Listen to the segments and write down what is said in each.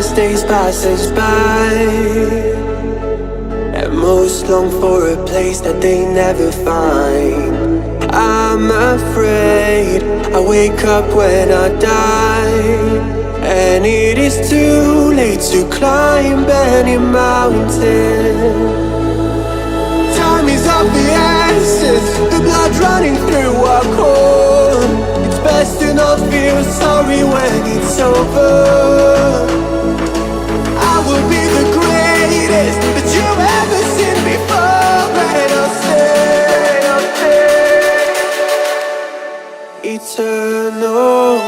best days passes by, and most long for a place that they never find. I'm afraid I wake up when I die, and it is too late to climb any mountain. Time is of the essence, the blood running through our core. It's best to not feel sorry when it's over. I will be the greatest that you've ever seen before, and I'll stay eternal.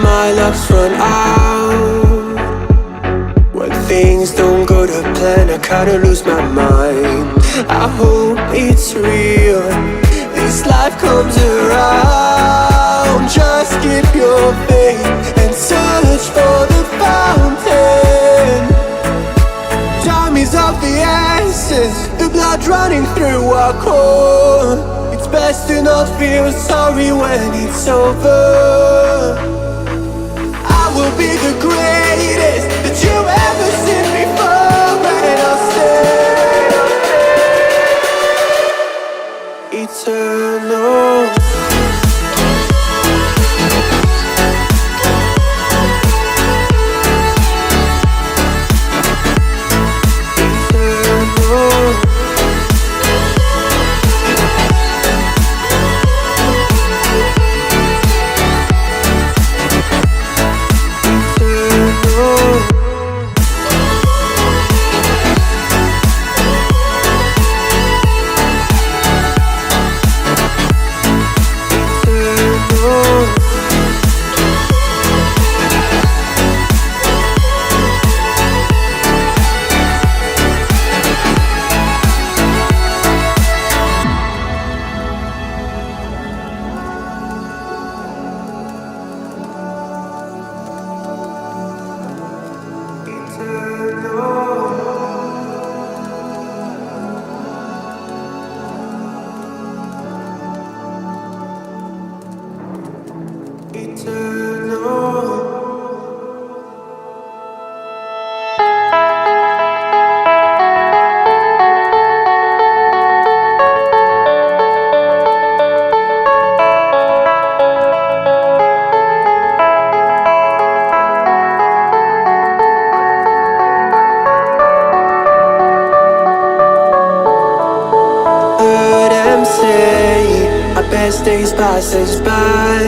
My luck's run out. When things don't go to plan, I kinda lose my mind. I hope it's real, this life comes around. Just keep your faith and search for the fountain. Time is of the essence, the blood running through our core. It's best to not feel sorry when it's over. I will be the greatest that you've ever seen before, and I'll stay eternal. Best days passes by,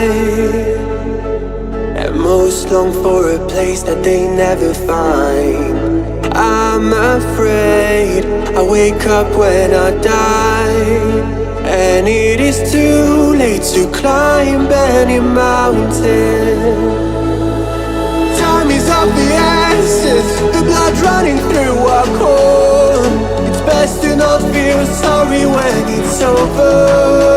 and most long for a place that they never find. I'm afraid I wake up when I die, and it is too late to climb any mountain. Time is of the essence, the blood running through our core. It's best to not feel sorry when it's over.